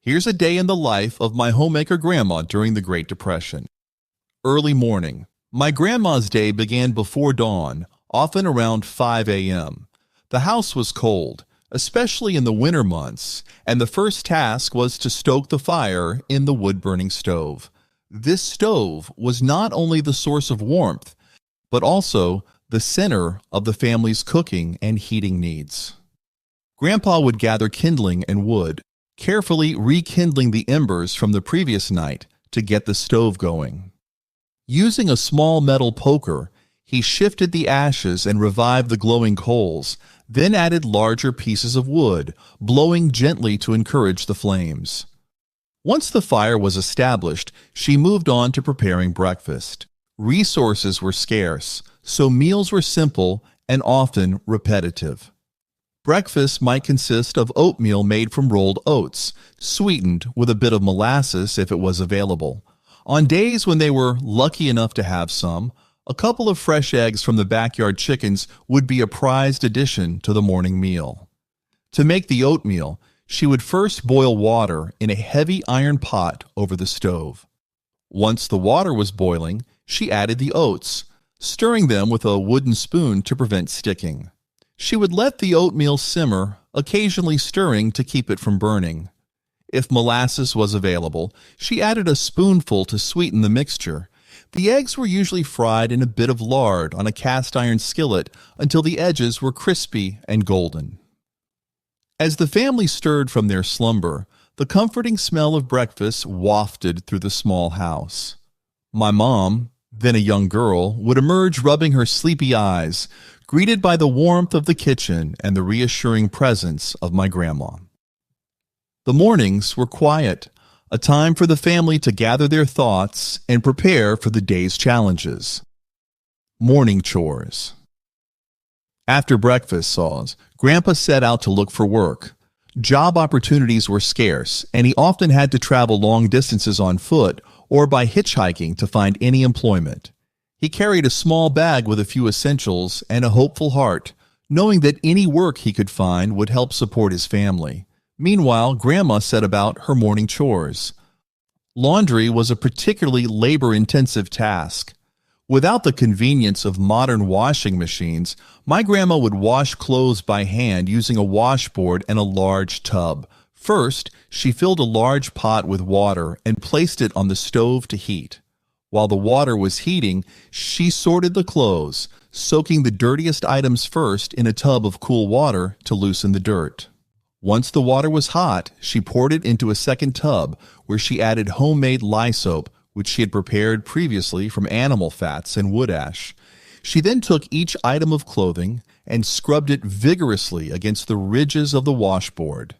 Here's a day in the life of my homemaker grandma during the Great Depression. Early morning. My grandma's day began before dawn, often around 5 a.m. The house was cold, especially in the winter months, and the first task was to stoke the fire in the wood-burning stove. This stove was not only the source of warmth, but also the center of the family's cooking and heating needs. Grandpa would gather kindling and wood, carefully rekindling the embers from the previous night to get the stove going. Using a small metal poker, he shifted the ashes and revived the glowing coals, then added larger pieces of wood, blowing gently to encourage the flames. Once the fire was established, she moved on to preparing breakfast. Resources were scarce, so meals were simple and often repetitive. Breakfast might consist of oatmeal made from rolled oats, sweetened with a bit of molasses if it was available. On days when they were lucky enough to have some, a couple of fresh eggs from the backyard chickens would be a prized addition to the morning meal. To make the oatmeal, she would first boil water in a heavy iron pot over the stove. Once the water was boiling, she added the oats, stirring them with a wooden spoon to prevent sticking. She would let the oatmeal simmer, occasionally stirring to keep it from burning. If molasses was available, she added a spoonful to sweeten the mixture. The eggs were usually fried in a bit of lard on a cast iron skillet until the edges were crispy and golden. As the family stirred from their slumber, the comforting smell of breakfast wafted through the small house. My mom, then a young girl, would emerge rubbing her sleepy eyes, greeted by the warmth of the kitchen and the reassuring presence of my grandma. The mornings were quiet, a time for the family to gather their thoughts and prepare for the day's challenges. Morning chores. After breakfast saws, Grandpa set out to look for work. Job opportunities were scarce, and he often had to travel long distances on foot or by hitchhiking to find any employment. He carried a small bag with a few essentials and a hopeful heart, knowing that any work he could find would help support his family. Meanwhile, Grandma set about her morning chores. Laundry was a particularly labor-intensive task. Without the convenience of modern washing machines, my grandma would wash clothes by hand using a washboard and a large tub. First, she filled a large pot with water and placed it on the stove to heat. While the water was heating, she sorted the clothes, soaking the dirtiest items first in a tub of cool water to loosen the dirt. Once the water was hot, she poured it into a second tub where she added homemade lye soap, which she had prepared previously from animal fats and wood ash. She then took each item of clothing and scrubbed it vigorously against the ridges of the washboard.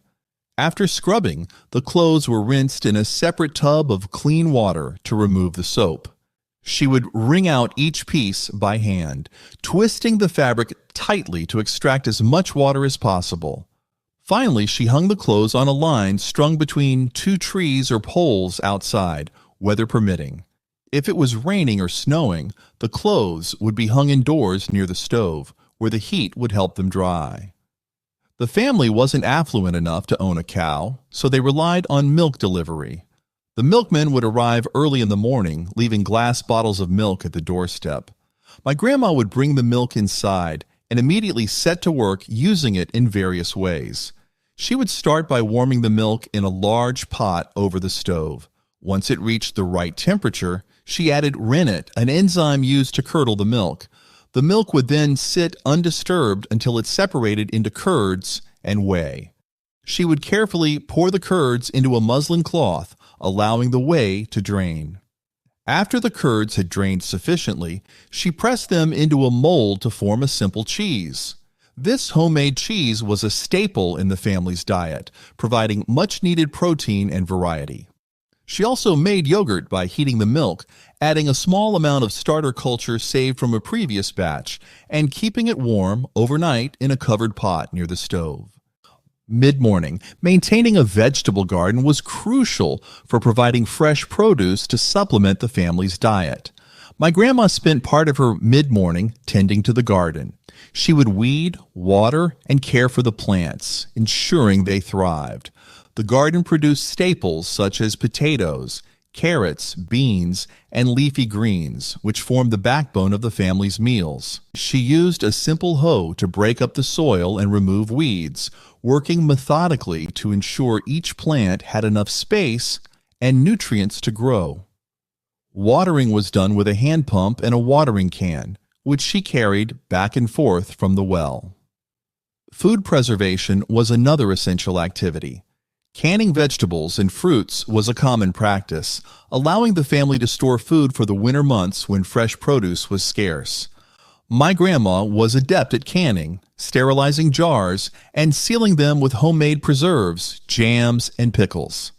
After scrubbing, the clothes were rinsed in a separate tub of clean water to remove the soap. She would wring out each piece by hand, twisting the fabric tightly to extract as much water as possible. Finally, she hung the clothes on a line strung between two trees or poles outside, weather permitting. If it was raining or snowing, the clothes would be hung indoors near the stove, where the heat would help them dry. The family wasn't affluent enough to own a cow, so they relied on milk delivery. The milkman would arrive early in the morning, leaving glass bottles of milk at the doorstep. My grandma would bring the milk inside and immediately set to work using it in various ways. She would start by warming the milk in a large pot over the stove. Once it reached the right temperature, she added rennet, an enzyme used to curdle the milk. The milk would then sit undisturbed until it separated into curds and whey. She would carefully pour the curds into a muslin cloth, allowing the whey to drain. After the curds had drained sufficiently, she pressed them into a mold to form a simple cheese. This homemade cheese was a staple in the family's diet, providing much-needed protein and variety. She also made yogurt by heating the milk, adding a small amount of starter culture saved from a previous batch, and keeping it warm overnight in a covered pot near the stove. Mid-morning, maintaining a vegetable garden was crucial for providing fresh produce to supplement the family's diet. My grandma spent part of her mid-morning tending to the garden. She would weed, water, and care for the plants, ensuring they thrived. The garden produced staples such as potatoes, carrots, beans, and leafy greens, which formed the backbone of the family's meals. She used a simple hoe to break up the soil and remove weeds, working methodically to ensure each plant had enough space and nutrients to grow. Watering was done with a hand pump and a watering can, which she carried back and forth from the well. Food preservation was another essential activity. Canning vegetables and fruits was a common practice, allowing the family to store food for the winter months when fresh produce was scarce. My grandma was adept at canning, sterilizing jars, and sealing them with homemade preserves, jams, and pickles.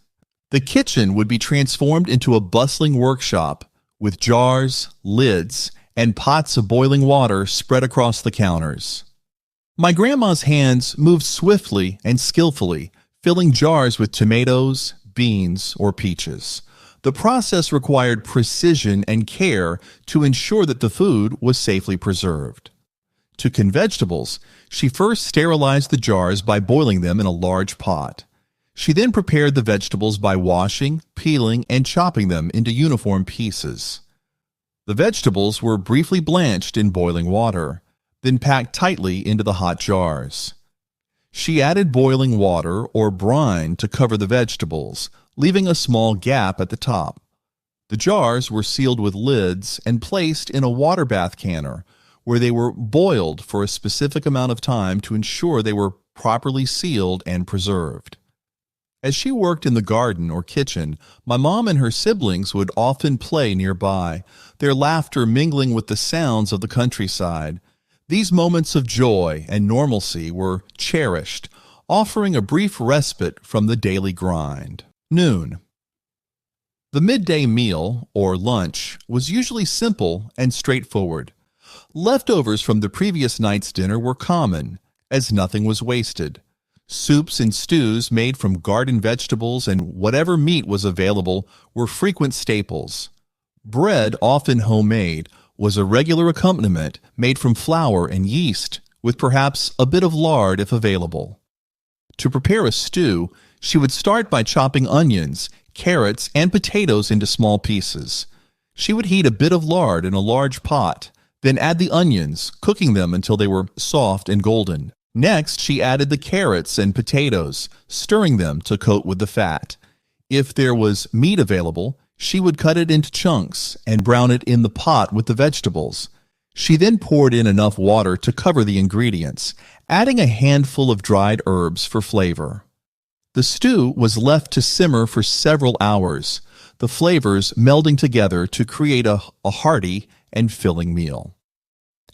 The kitchen would be transformed into a bustling workshop with jars, lids, and pots of boiling water spread across the counters. My grandma's hands moved swiftly and skillfully, filling jars with tomatoes, beans, or peaches. The process required precision and care to ensure that the food was safely preserved. To can vegetables, she first sterilized the jars by boiling them in a large pot. She then prepared the vegetables by washing, peeling, and chopping them into uniform pieces. The vegetables were briefly blanched in boiling water, then packed tightly into the hot jars. She added boiling water or brine to cover the vegetables, leaving a small gap at the top. The jars were sealed with lids and placed in a water bath canner, where they were boiled for a specific amount of time to ensure they were properly sealed and preserved. As she worked in the garden or kitchen, my mom and her siblings would often play nearby, their laughter mingling with the sounds of the countryside. These moments of joy and normalcy were cherished, offering a brief respite from the daily grind. Noon. The midday meal, or lunch, was usually simple and straightforward. Leftovers from the previous night's dinner were common, as nothing was wasted. Soups and stews made from garden vegetables and whatever meat was available were frequent staples. Bread, often homemade, was a regular accompaniment made from flour and yeast, with perhaps a bit of lard if available. To prepare a stew, she would start by chopping onions, carrots, and potatoes into small pieces. She would heat a bit of lard in a large pot, then add the onions, cooking them until they were soft and golden. Next, she added the carrots and potatoes, stirring them to coat with the fat. If there was meat available, she would cut it into chunks and brown it in the pot with the vegetables. She then poured in enough water to cover the ingredients, adding a handful of dried herbs for flavor. The stew was left to simmer for several hours, the flavors melding together to create a hearty and filling meal.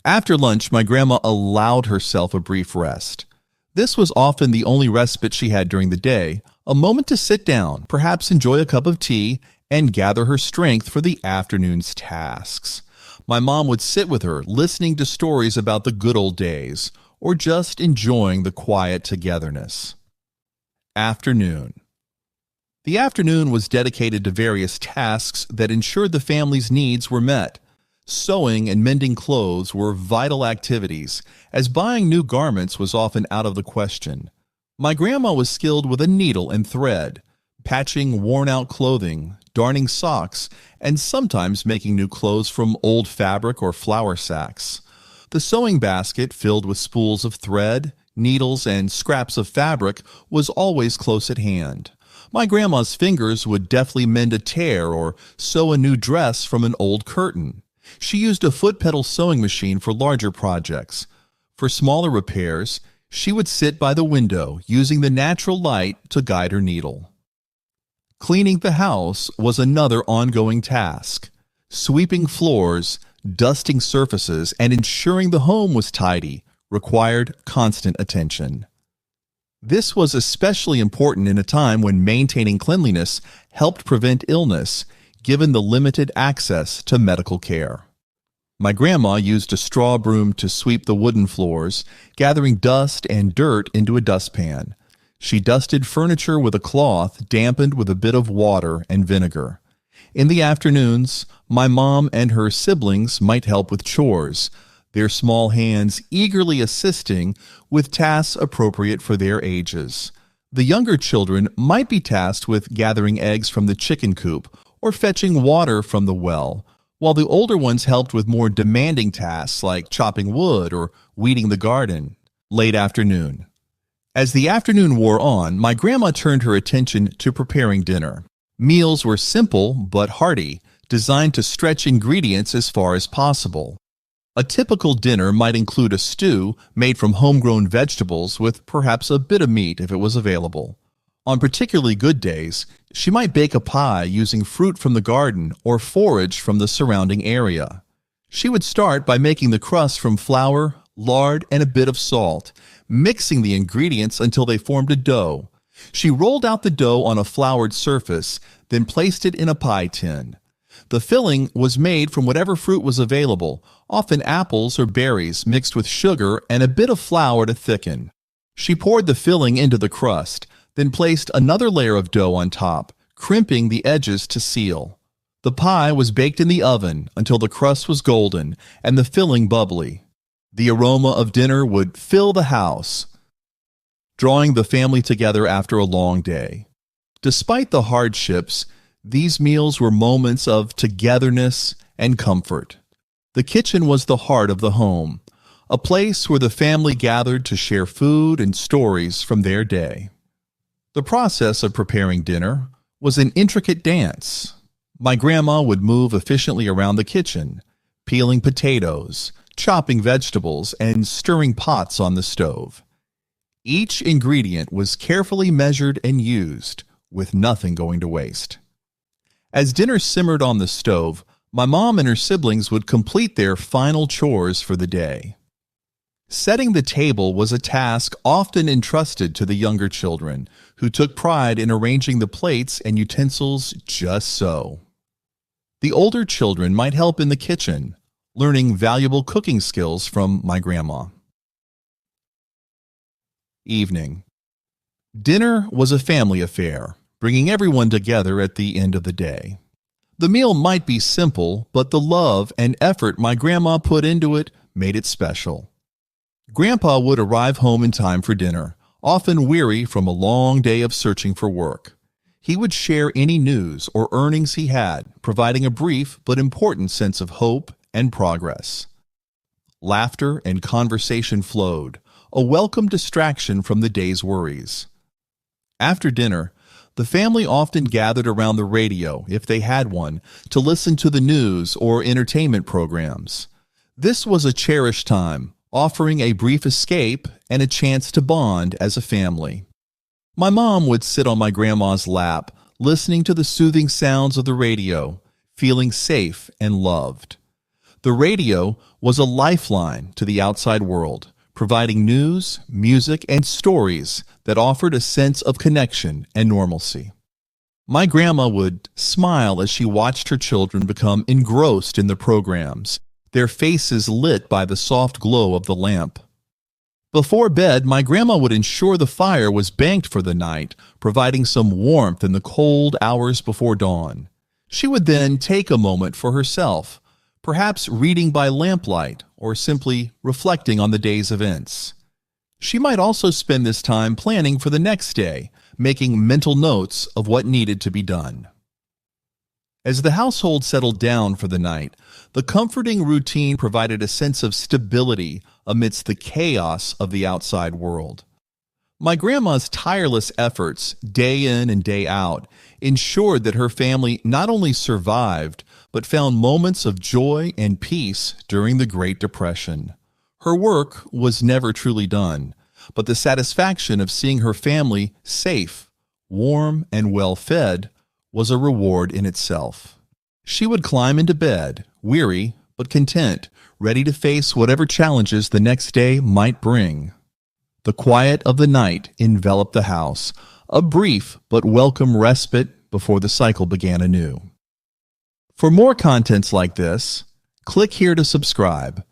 After lunch, my grandma allowed herself a brief rest. This was often the only respite she had during the day, a moment to sit down, perhaps enjoy a cup of tea, and gather her strength for the afternoon's tasks. My mom would sit with her, listening to stories about the good old days, or just enjoying the quiet togetherness. Afternoon. The afternoon was dedicated to various tasks that ensured the family's needs were met. Sewing and mending clothes were vital activities, as buying new garments was often out of the question. My grandma was skilled with a needle and thread, patching worn-out clothing, darning socks, and sometimes making new clothes from old fabric or flour sacks. The sewing basket, filled with spools of thread, needles, and scraps of fabric, was always close at hand. My grandma's fingers would deftly mend a tear or sew a new dress from an old curtain. She used a foot-pedal sewing machine for larger projects. For smaller repairs, she would sit by the window, using the natural light to guide her needle. Cleaning the house was another ongoing task. Sweeping floors, dusting surfaces, and ensuring the home was tidy required constant attention. This was especially important in a time when maintaining cleanliness helped prevent illness, given the limited access to medical care. My grandma used a straw broom to sweep the wooden floors, gathering dust and dirt into a dustpan. She dusted furniture with a cloth dampened with a bit of water and vinegar. In the afternoons, my mom and her siblings might help with chores, their small hands eagerly assisting with tasks appropriate for their ages. The younger children might be tasked with gathering eggs from the chicken coop or fetching water from the well, while the older ones helped with more demanding tasks like chopping wood or weeding the garden. Late afternoon. As the afternoon wore on, my grandma turned her attention to preparing dinner. Meals were simple but hearty, designed to stretch ingredients as far as possible. A typical dinner might include a stew made from homegrown vegetables with perhaps a bit of meat if it was available. On particularly good days, she might bake a pie using fruit from the garden or forage from the surrounding area. She would start by making the crust from flour, lard, and a bit of salt, mixing the ingredients until they formed a dough. She rolled out the dough on a floured surface, then placed it in a pie tin. The filling was made from whatever fruit was available, often apples or berries mixed with sugar and a bit of flour to thicken. She poured the filling into the crust, then placed another layer of dough on top, crimping the edges to seal. The pie was baked in the oven until the crust was golden and the filling bubbly. The aroma of dinner would fill the house, drawing the family together after a long day. Despite the hardships, these meals were moments of togetherness and comfort. The kitchen was the heart of the home, a place where the family gathered to share food and stories from their day. The process of preparing dinner was an intricate dance. My grandma would move efficiently around the kitchen, peeling potatoes, chopping vegetables, and stirring pots on the stove. Each ingredient was carefully measured and used, with nothing going to waste. As dinner simmered on the stove, my mom and her siblings would complete their final chores for the day. Setting the table was a task often entrusted to the younger children, who took pride in arranging the plates and utensils just so. The older children might help in the kitchen, learning valuable cooking skills from my grandma. Evening. Dinner was a family affair, bringing everyone together at the end of the day. The meal might be simple, but the love and effort my grandma put into it made it special. Grandpa would arrive home in time for dinner, often weary from a long day of searching for work. He would share any news or earnings he had, providing a brief but important sense of hope and progress. Laughter and conversation flowed, a welcome distraction from the day's worries. After dinner, the family often gathered around the radio, if they had one, to listen to the news or entertainment programs. This was a cherished time, offering a brief escape and a chance to bond as a family. My mom would sit on my grandma's lap, listening to the soothing sounds of the radio, feeling safe and loved. The radio was a lifeline to the outside world, providing news, music, and stories that offered a sense of connection and normalcy. My grandma would smile as she watched her children become engrossed in the programs, their faces lit by the soft glow of the lamp. Before bed, my grandma would ensure the fire was banked for the night, providing some warmth in the cold hours before dawn. She would then take a moment for herself, perhaps reading by lamplight or simply reflecting on the day's events. She might also spend this time planning for the next day, making mental notes of what needed to be done. As the household settled down for the night, the comforting routine provided a sense of stability amidst the chaos of the outside world. My grandma's tireless efforts, day in and day out, ensured that her family not only survived, but found moments of joy and peace during the Great Depression. Her work was never truly done, but the satisfaction of seeing her family safe, warm, and well-fed was a reward in itself. She would climb into bed, weary but content, ready to face whatever challenges the next day might bring. The quiet of the night enveloped the house, a brief but welcome respite before the cycle began anew. For more contents like this, click here to subscribe